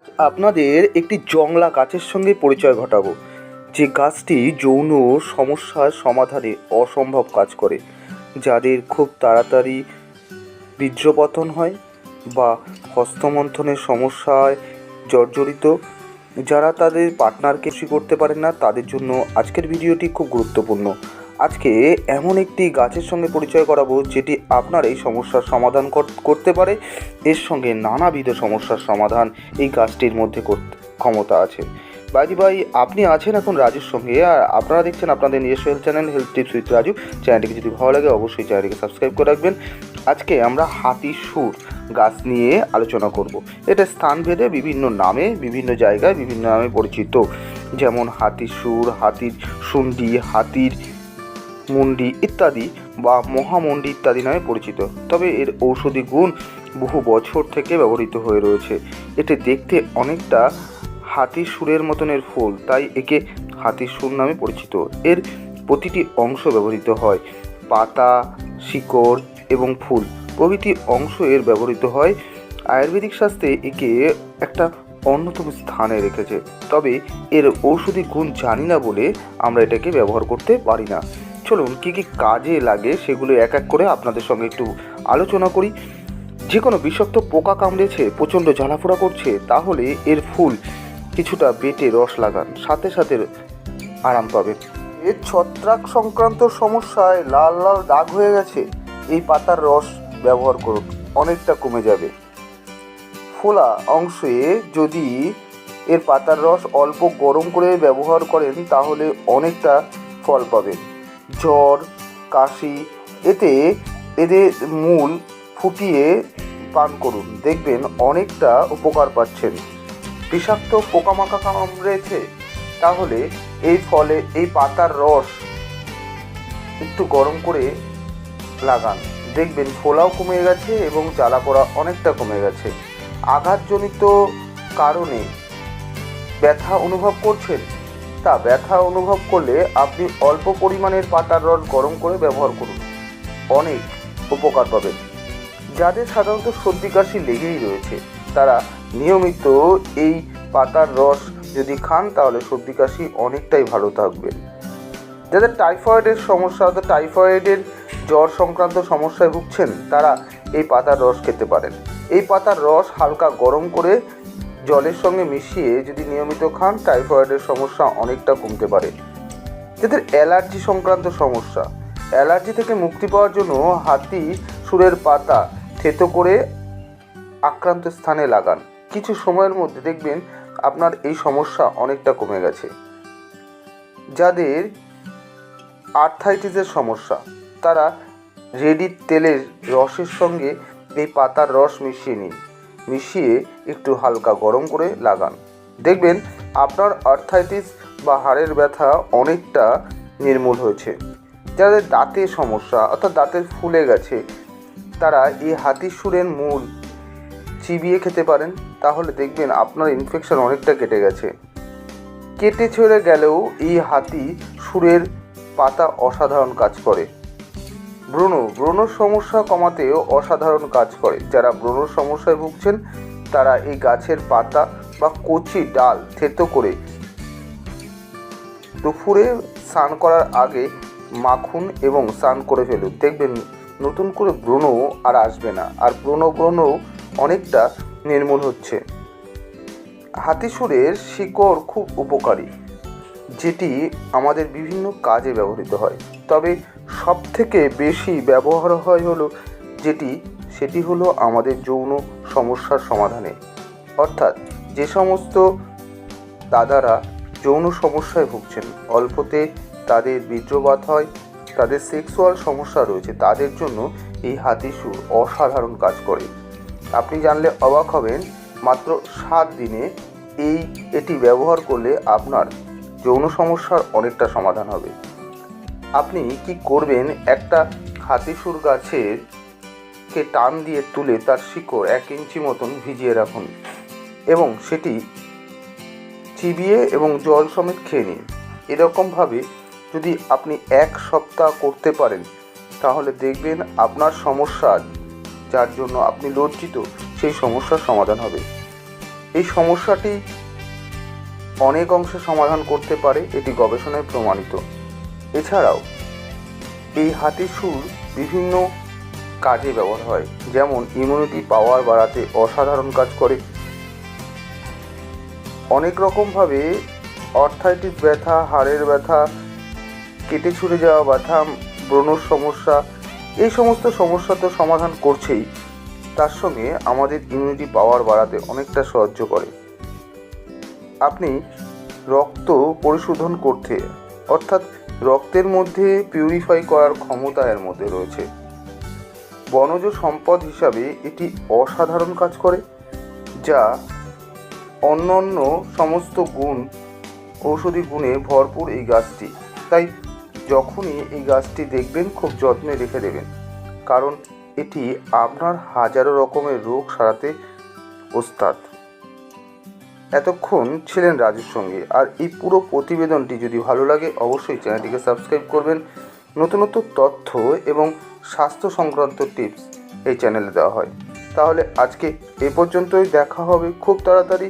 আপনাদের একটি জংলা গাছের সঙ্গে পরিচয় ঘটাবো, যে গাছটি যৌন সমস্যার সমাধানে অসম্ভব কাজ করে। যাদের খুব তাড়াতাড়ি বীর্যপতন হয় বা হস্তমন্থনের সমস্যায় জর্জরিত, যারা তাদের পার্টনারকে খুশি করতে পারেন না, তাদের জন্য আজকের ভিডিওটি খুব গুরুত্বপূর্ণ। আজকে এমন একটি গাছের সঙ্গে পরিচয় করাবো যেটি আপনার এই সমস্যার সমাধান করতে পারে। এর সঙ্গে নানাবিধ সমস্যার সমাধান এই গাছটির মধ্যে করতে ক্ষমতা আছে। ভাই আপনি আছেন এখন রাজুর সঙ্গে, আর আপনারা দেখছেন আপনাদের নিজস্ব health channel health tips with Raju. চ্যানেলটিকে যদি ভালো লাগে অবশ্যই চ্যানেলটিকে সাবস্ক্রাইব করে রাখবেন। আজকে আমরা হাতির সুর গাছ নিয়ে আলোচনা করব। এটা স্থানভেদে বিভিন্ন নামে, বিভিন্ন জায়গায় বিভিন্ন নামে পরিচিত, যেমন হাতির সুর, হাতির শুন্ডি, হাতির মুন্ডি ইত্যাদি বা মহামন্ডি ইত্যাদি নামে পরিচিত। তবে এর ঔষধি গুণ বহু বছর থেকে ব্যবহৃত হয়ে রয়েছে। এটি দেখতে অনেকটা হাতির সুরের মতনের ফুল, তাই একে হাতির সুর নামে পরিচিত। এর প্রতিটি অংশ ব্যবহৃত হয়, পাতা, শিকড় এবং ফুল প্রভৃতি অংশ এর ব্যবহৃত হয়। আয়ুর্বেদিক শাস্ত্রে একে একটা অন্যতম স্থানে রেখেছে, তবে এর ঔষধি গুণ জানি না বলে আমরা এটাকে ব্যবহার করতে পারি না। চলুন কী কী কাজে লাগে সেগুলো এক এক করে আপনাদের সঙ্গে একটু আলোচনা করি। যে কোনো বিষাক্ত পোকা কামড়েছে, প্রচণ্ড জ্বালাফোড়া করছে, তাহলে এর ফুল কিছুটা বেটে রস লাগান, সাথে সাথে আরাম পাবেন। এর ছত্রাক সংক্রান্ত সমস্যায় লাল লাল দাগ হয়ে গেছে, এই পাতার রস ব্যবহার করুন, অনেকটা কমে যাবে। ফোলা অংশে যদি এর পাতার রস অল্প গরম করে ব্যবহার করেন তাহলে অনেকটা ফল পাবেন। জ্বর, কাশি, এদের মূল ফুটিয়ে পান করুন, দেখবেন অনেকটা উপকার পাচ্ছেন। বিষাক্ত পোকামাকড় কামড়েছে, তাহলে এই পাতার রস একটু গরম করে লাগান, দেখবেন ফোলাও কমে গেছে এবং জ্বালা পোড়া অনেকটা কমে গেছে। আঘাতজনিত কারণে ব্যথা অনুভব করছেন, ব্যথা অনুভব করলে আপনি অল্প পরিমাণের পাতার রস গরম করে ব্যবহার করুন, অনেক উপকার পাবেন। যাদের সাধারণত সর্দি কাশি লেগেই রয়েছে, তারা নিয়মিত এই পাতার রস যদি খান তাহলে সর্দি কাশি অনেকটাই ভালো থাকবে। যাদের টাইফয়েডের সমস্যা, অর্থাৎ টাইফয়েডের জ্বর সংক্রান্ত সমস্যায় ভুগছেন, তারা এই পাতার রস খেতে পারেন। এই পাতার রস হালকা গরম করে জলের সঙ্গে মিশিয়ে যদি নিয়মিত খান, টাইফয়েডের সমস্যা অনেকটা কমতে পারে। যাদের অ্যালার্জি সংক্রান্ত সমস্যা, অ্যালার্জি থেকে মুক্তি পাওয়ার জন্য হাতি সুরের পাতা থেতো করে আক্রান্ত স্থানে লাগান, কিছু সময়ের মধ্যে দেখবেন আপনার এই সমস্যা অনেকটা কমে গেছে। যাদের আর্থ্রাইটিসের সমস্যা, তারা রেডির তেলের রসের সঙ্গে এই পাতার রস মিশিয়ে নিন, মিশিয়ে একটু হালকা গরম করে লাগান, দেখবেন আপনার আর্থ্রাইটিস বা হাড়ের ব্যথা অনেকটা নির্মূল হয়েছে। যাদের দাঁতের সমস্যা, অর্থাৎ দাঁতের ফুলে গেছে, তারা এই হাতির সুরের মূল চিবিয়ে খেতে পারেন, তাহলে দেখবেন আপনার ইনফেকশন অনেকটা কেটে গেছে। কেটে ছেড়ে গেলেও এই হাতি সুরের পাতা অসাধারণ কাজ করে। ব্রণর সমস্যা কমাতেও অসাধারণ কাজ করে। যারা ব্রণর সমস্যায় ভুগছেন, তারা এই গাছের পাতা বা কচি ডাল থেতো করে দুপুরে স্নান করার আগে মাখুন এবং স্নান করে ফেলুন, দেখবেন নতুন করে ব্রণ আর আসবে না, আর ব্রণ অনেকটা নির্মূল হচ্ছে। হাতিসুরের শিকড় খুব উপকারী, যেটি আমাদের বিভিন্ন কাজে ব্যবহৃত হয়, তবে সব থেকে বেশি ব্যবহার হয় সেটি হলো আমাদের যৌন সমস্যার সমাধানে। অর্থাৎ যে সমস্ত দাদারা যৌন সমস্যায় ভুগছেন, অল্পতে তাদের বীর্যপাত হয়, তাদের সেক্সুয়াল সমস্যা রয়েছে, তাদের জন্য এই হাতিসুর অসাধারণ কাজ করে। আপনি জানলে অবাক হবেন, মাত্র 7 দিনে এটি ব্যবহার করলে আপনার যৌন সমস্যার অনেকটা সমাধান হবে। আপনি কি করবেন, একটা হাতিসুর গাছেরকে টান দিয়ে তুলে তার শিকড় 1 ইঞ্চি মতন ভিজিয়ে রাখুন এবং সেটি চিবিয়ে এবং জল সমেত খেয়ে নিন। এরকমভাবে যদি আপনি 1 সপ্তাহ করতে পারেন, তাহলে দেখবেন আপনার সমস্যা, যার জন্য আপনি লজ্জিত, সেই সমস্যার সমাধান হবে। এই সমস্যাটি অনেক অংশে সমাধান করতে পারে, এটি গবেষণায় প্রমাণিত। এছাড়াও এই হাতির সুর বিভিন্ন কাজে ব্যবহার হয়, যেমন ইমিউনিটি পাওয়ার বাড়াতে অসাধারণ কাজ করে। অনেক রকমভাবে অর্থাইটিস ব্যথা, হাড়ের ব্যথা, কেটে ছুটে যাওয়া ব্যথা, ব্রণর সমস্যা, এই সমস্ত সমস্যা তো সমাধান করছেই, তার সঙ্গে আমাদের ইমিউনিটি পাওয়ার বাড়াতে অনেকটা সাহায্য করে। আপনি রক্ত পরিশোধন করতে, অর্থাৎ রক্তের মধ্যে পিউরিফাই করার ক্ষমতা এর মধ্যে রয়েছে। বনজ সম্পদ হিসাবে এটি অসাধারণ কাজ করে, যা অন্যান্য সমস্ত গুণ, ঔষধি গুণে ভরপুর এই গাছটি। তাই যখনই এই গাছটি দেখবেন খুব যত্নে রেখে দেবেন, কারণ এটি আপনার হাজারো রকমের রোগ সারাতে ওস্তাদ। এতক্ষণ ছিলেন রাজুর সঙ্গে। আর এই পুরো প্রতিবেদনটি যদি ভালো লাগে অবশ্যই চ্যানেলটিকে সাবস্ক্রাইব করবেন। নতুন নতুন তথ্য এবং স্বাস্থ্য সংক্রান্ত টিপস এই চ্যানেলে দেওয়া হয়। তাহলে আজকে এ পর্যন্তই, দেখা হবে খুব তাড়াতাড়ি